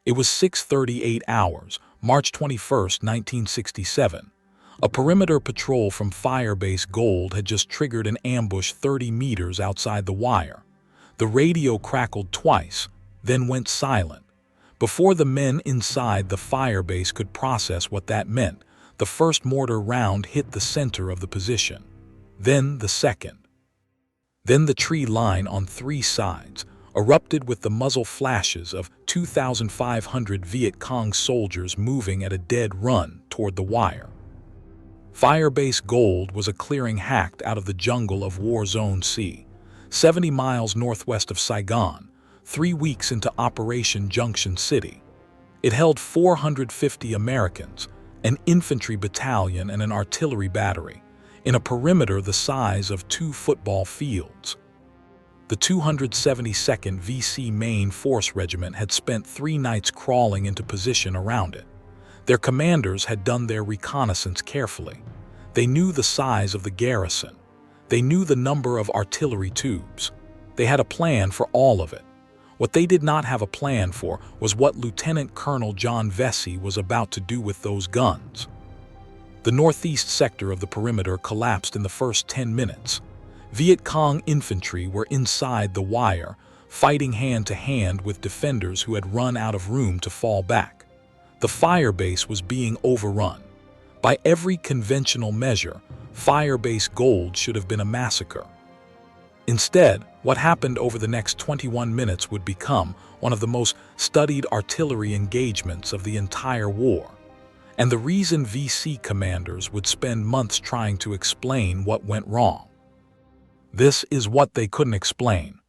It was 6:38 hours, March 21, 1967. A perimeter patrol from Firebase Gold had just triggered an ambush 30 meters outside the wire. The radio crackled twice, then went silent. Before the men inside the firebase could process what that meant, the first mortar round hit the center of the position. Then the second. Then the tree line on three sides erupted with the muzzle flashes of 2,500 Viet Cong soldiers moving at a dead run toward the wire. Firebase Gold was a clearing hacked out of the jungle of War Zone C, 70 miles northwest of Saigon, 3 weeks into Operation Junction City. It held 450 Americans, an infantry battalion and an artillery battery, in a perimeter the size of 2 football fields. The 272nd VC Main Force Regiment had spent 3 nights crawling into position around it. Their commanders had done their reconnaissance carefully. They knew the size of the garrison. They knew the number of artillery tubes. They had a plan for all of it. What they did not have a plan for was what Lieutenant Colonel John Vessey was about to do with those guns. The northeast sector of the perimeter collapsed in the first 10 minutes. Viet Cong infantry were inside the wire, fighting hand-to-hand with defenders who had run out of room to fall back. The firebase was being overrun. By every conventional measure, Firebase Gold should have been a massacre. Instead, what happened over the next 21 minutes would become one of the most studied artillery engagements of the entire war. And the reason VC commanders would spend months trying to explain what went wrong. This is what they couldn't explain.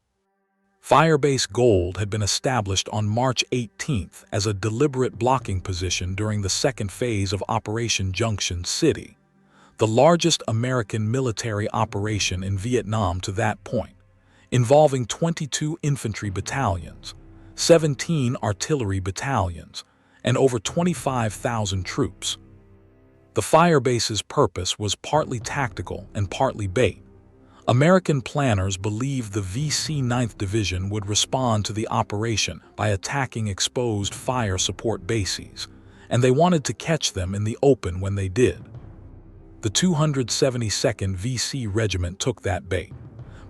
Firebase Gold had been established on March 18th as a deliberate blocking position during the second phase of Operation Junction City, the largest American military operation in Vietnam to that point, involving 22 infantry battalions, 17 artillery battalions, and over 25,000 troops. The firebase's purpose was partly tactical and partly bait. American planners believed the VC 9th Division would respond to the operation by attacking exposed fire support bases, and they wanted to catch them in the open when they did. The 272nd VC Regiment took that bait,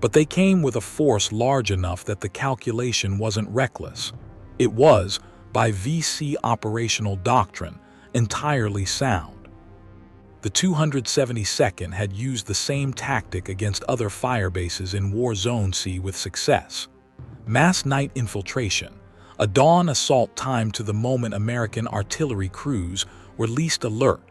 but they came with a force large enough that the calculation wasn't reckless. It was, by VC operational doctrine, entirely sound. The 272nd had used the same tactic against other firebases in War Zone C with success. Mass night infiltration, a dawn assault timed to the moment American artillery crews were least alert,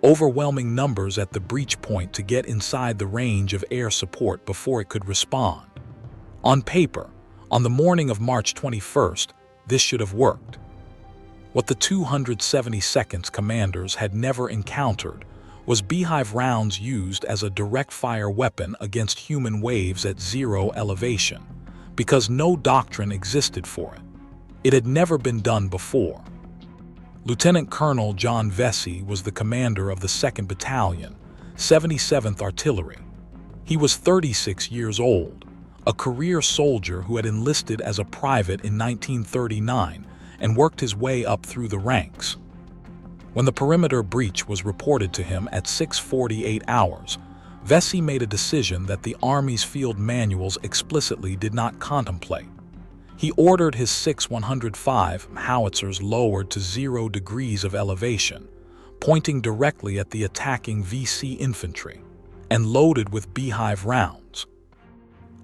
overwhelming numbers at the breach point to get inside the range of air support before it could respond. On paper, on the morning of March 21st, this should have worked. What the 272nd's commanders had never encountered was Beehive rounds used as a direct fire weapon against human waves at 0 elevation, because no doctrine existed for it. It had never been done before. Lieutenant Colonel John Vessey was the commander of the 2nd Battalion, 77th Artillery. He was 36 years old, a career soldier who had enlisted as a private in 1939 and worked his way up through the ranks. When the perimeter breach was reported to him at 6:48 hours, Vessey made a decision that the Army's field manuals explicitly did not contemplate. He ordered his 6-105 howitzers lowered to 0 degrees of elevation, pointing directly at the attacking VC infantry, and loaded with Beehive rounds.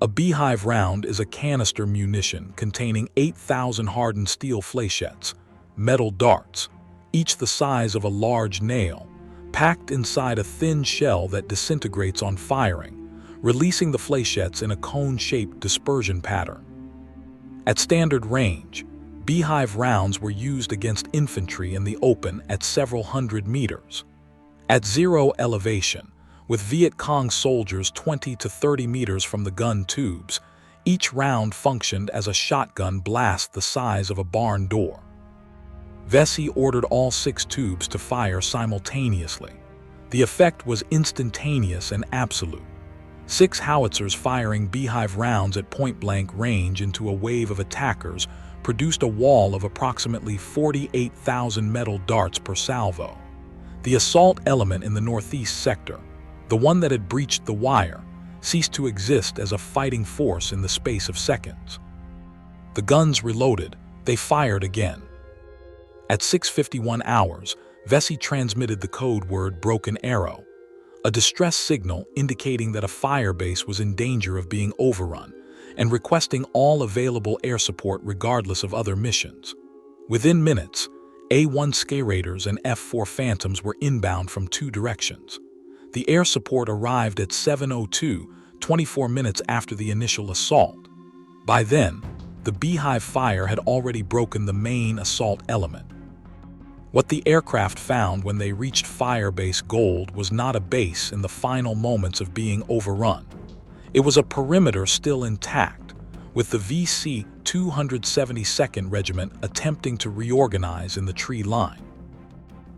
A Beehive round is a canister munition containing 8,000 hardened steel fléchettes, metal darts, each the size of a large nail, packed inside a thin shell that disintegrates on firing, releasing the fléchettes in a cone-shaped dispersion pattern. At standard range, Beehive rounds were used against infantry in the open at several hundred meters. At 0 elevation, with Viet Cong soldiers 20 to 30 meters from the gun tubes, each round functioned as a shotgun blast the size of a barn door. Vessey ordered all 6 tubes to fire simultaneously. The effect was instantaneous and absolute. 6 howitzers firing Beehive rounds at point-blank range into a wave of attackers produced a wall of approximately 48,000 metal darts per salvo. The assault element in the northeast sector, the one that had breached the wire, ceased to exist as a fighting force in the space of seconds. The guns reloaded. They fired again. At 6:51 hours, Vessey transmitted the code word "Broken Arrow," a distress signal indicating that a firebase was in danger of being overrun, and requesting all available air support regardless of other missions. Within minutes, A-1 Sky Raiders and F-4 Phantoms were inbound from two directions. The air support arrived at 7:02, 24 minutes after the initial assault. By then, the Beehive fire had already broken the main assault element. What the aircraft found when they reached Firebase Gold was not a base in the final moments of being overrun. It was a perimeter still intact, with the VC 272nd Regiment attempting to reorganize in the tree line.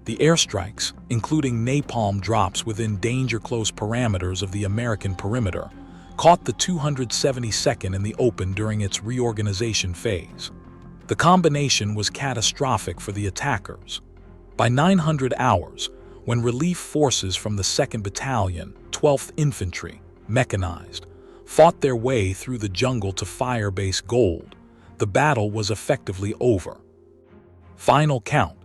The airstrikes, including napalm drops within danger-close parameters of the American perimeter, caught the 272nd in the open during its reorganization phase. The combination was catastrophic for the attackers. By 900 hours, when relief forces from the 2nd Battalion, 12th Infantry, mechanized, fought their way through the jungle to Firebase Gold, the battle was effectively over. Final count: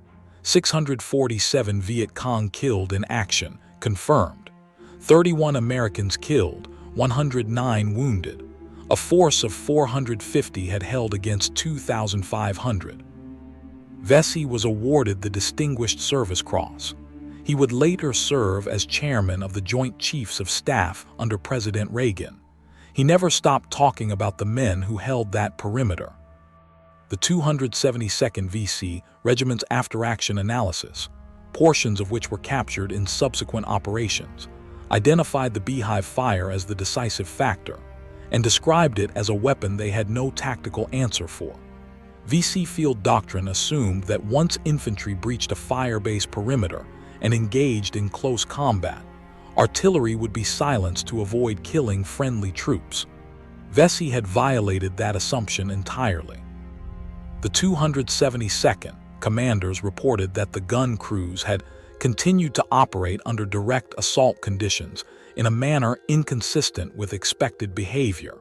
647 Viet Cong killed in action, confirmed. 31 Americans killed, 109 wounded. A force of 450 had held against 2,500. Vessey was awarded the Distinguished Service Cross. He would later serve as chairman of the Joint Chiefs of Staff under President Reagan. He never stopped talking about the men who held that perimeter. The 272nd VC Regiment's after-action analysis, portions of which were captured in subsequent operations, identified the Beehive fire as the decisive factor, and described it as a weapon they had no tactical answer for. VC field doctrine assumed that once infantry breached a firebase perimeter and engaged in close combat, artillery would be silenced to avoid killing friendly troops. Vessey had violated that assumption entirely. The 272nd commanders reported that the gun crews had continued to operate under direct assault conditions in a manner inconsistent with expected behavior,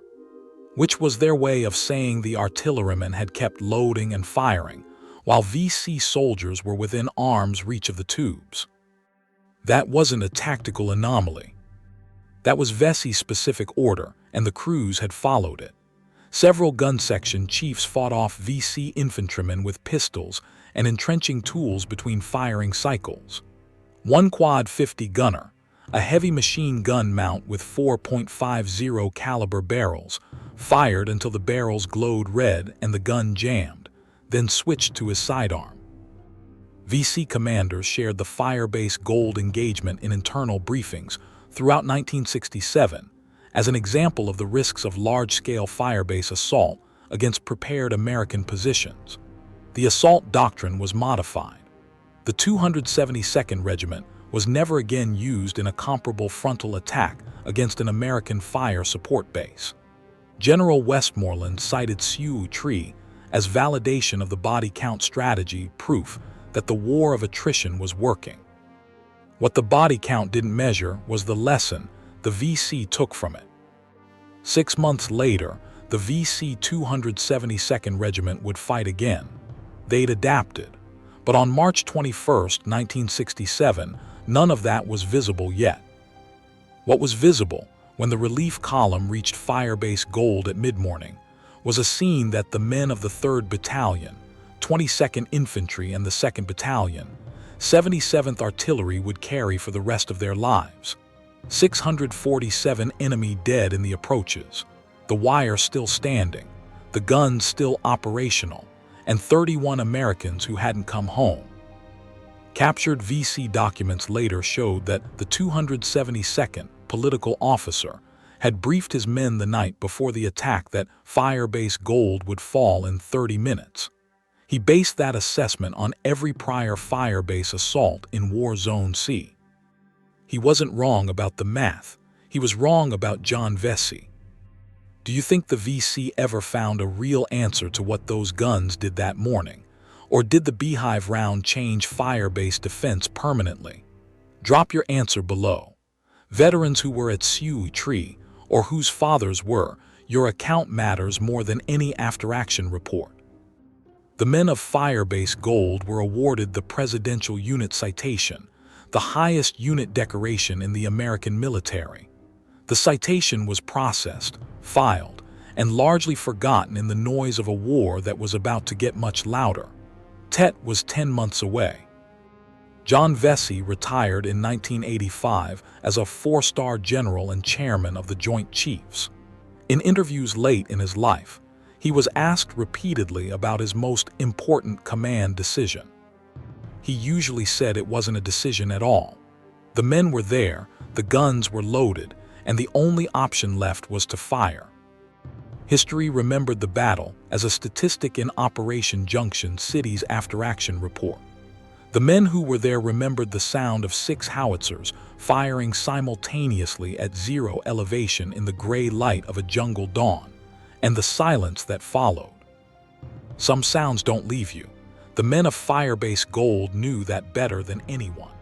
which was their way of saying the artillerymen had kept loading and firing, while VC soldiers were within arm's reach of the tubes. That wasn't a tactical anomaly. That was Vessey's specific order, and the crews had followed it. Several gun section chiefs fought off VC infantrymen with pistols and entrenching tools between firing cycles. One quad 50 gunner, a heavy machine gun mount with 4.50 caliber barrels, fired until the barrels glowed red and the gun jammed, then switched to his sidearm. VC commanders shared the Firebase Gold engagement in internal briefings throughout 1967 as an example of the risks of large-scale firebase assault against prepared American positions. The assault doctrine was modified. The 272nd Regiment was never again used in a comparable frontal attack against an American fire support base. General Westmoreland cited Suoi as validation of the body count strategy, proof that the war of attrition was working. What the body count didn't measure was the lesson the VC took from it. 6 months later, the VC 272nd Regiment would fight again. They'd adapted. But on March 21, 1967, none of that was visible yet. What was visible when the relief column reached Firebase Gold at mid-morning was a scene that the men of the 3rd Battalion, 22nd Infantry and the 2nd Battalion, 77th Artillery would carry for the rest of their lives. 647 enemy dead in the approaches, the wire still standing, the guns still operational, and 31 Americans who hadn't come home. Captured VC documents later showed that the 272nd political officer had briefed his men the night before the attack that Firebase Gold would fall in 30 minutes. He based that assessment on every prior firebase assault in War Zone C. He wasn't wrong about the math. He was wrong about John Vessey. Do you think the VC ever found a real answer to what those guns did that morning? Or did the Beehive round change Firebase defense permanently? Drop your answer below. Veterans who were at Suoi, or whose fathers were, your account matters more than any after-action report. The men of Firebase Gold were awarded the Presidential Unit Citation, the highest unit decoration in the American military. The citation was processed, filed, and largely forgotten in the noise of a war that was about to get much louder. Tet was 10 months away. John Vessey retired in 1985 as a 4-star general and chairman of the Joint Chiefs. In interviews late in his life, he was asked repeatedly about his most important command decision. He usually said it wasn't a decision at all. The men were there, the guns were loaded, and the only option left was to fire. History remembered the battle as a statistic in Operation Junction City's after-action report. The men who were there remembered the sound of 6 howitzers firing simultaneously at 0 elevation in the gray light of a jungle dawn, and the silence that followed. Some sounds don't leave you. The men of Firebase Gold knew that better than anyone.